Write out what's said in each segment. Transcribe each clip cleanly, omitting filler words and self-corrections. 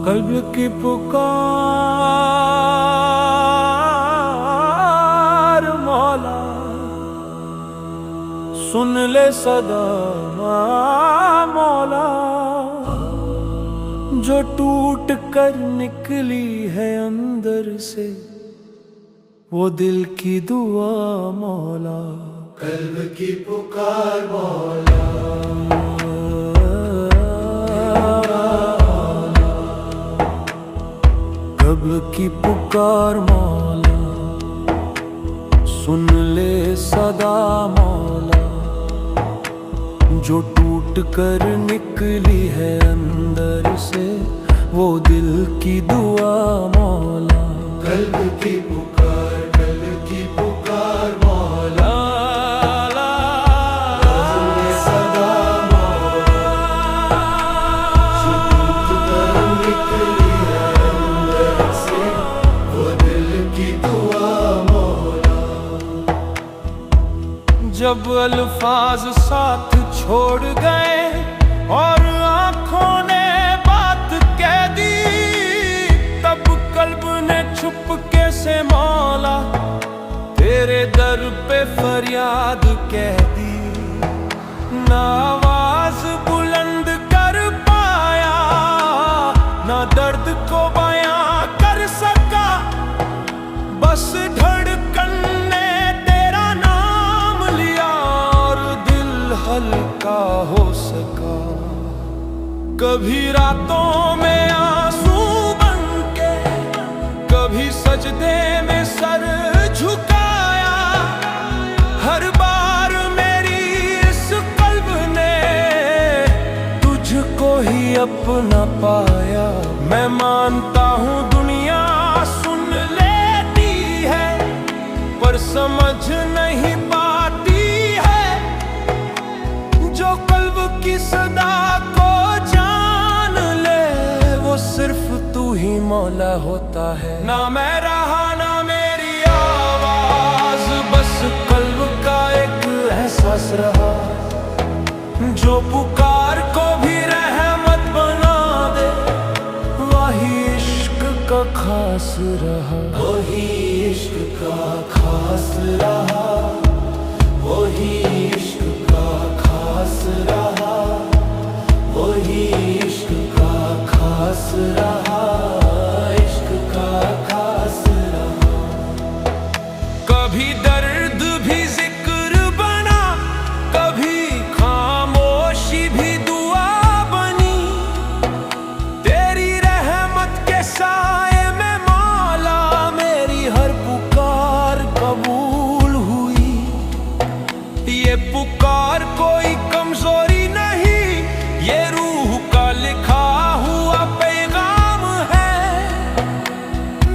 कल्ब की पुकार मौला सुन ले सदा मौला, जो टूट कर निकली है अंदर से वो दिल की दुआ मौला। कल्ब की पुकार मौला, कल्ब की पुकार मौला सुन ले सदा मौला, जो टूट कर निकली है अंदर से वो दिल की दुआ मौला। कल्ब की पुकार, कल्ब की पुकार मौला, सुन ले सदा मौला, जो टूट कर निकली है अंदर से वो दिल की दुआ मौला। जब अल्फाज साथ छोड़ गए और आंखों ने बात कह दी, तब कल्ब ने चुपके से मौला तेरे दर पे फरियाद कह दी। ना आवाज बुलंद कर पाया, ना दर्द को बयां कर सका, बस धड़कन ने तेरा नाम लिया और दिल हल्का हो सका। कभी रातों में आंसू बनके, कभी सजदे में सर झुकाया, हर बार मेरी इस कल्ब ने तुझको ही अपना पाया। मैं मानता हूँ दुनिया सुन लेती है पर समझ नहीं पाती है, जो कल्ब की सदा को जान ले वो सिर्फ तू ही मौला होता है। ना मैं रहा ना मेरी आवाज, बस कल्ब का एक एहसास रहा, जो पुकार को भी रहमत बना दे वही इश्क का खास रहा। वही इश्क का खास रहा, वही इश्क का खास रहा, वही इश्क का खास रहा, इश्क का खास रहा। कभी दर्द भी जिक्र बना, कभी खामोशी भी दुआ बनी, तेरी रहमत के साए में मौला मेरी हर पुकार कबूल हुई। ये पुकार कोई कमजोरी नहीं, ये रूह का लिखा हुआ पैगाम है,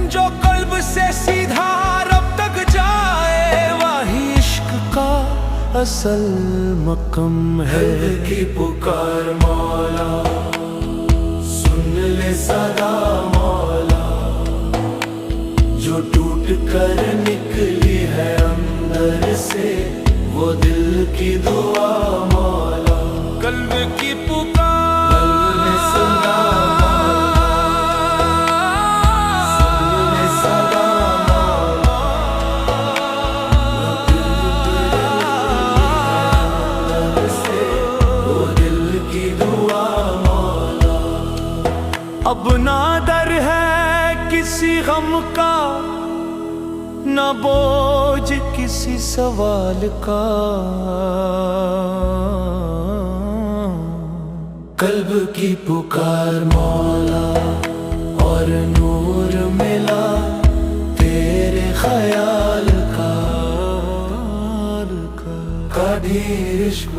जो कल्ब से सीधा रब तक जाए वही इश्क का असल मकम है। कल्ब की पुकार मौला सुन ले सदा मौला, जो टूट कर निकली है अंदर से वो दिल की दुआ मौला। कल्ब की पुकार कल्ब ने सदा मौला, सुन ले सदा मौला, जो टूट कर निकली है अंदर से वो दिल की दुआ मौला। अब ना डर है किसी गम का, ना बोझ किसी सवाल का, कल्ब की पुकार मौला और नूर मिला तेरे ख्याल का, ढेर इश्क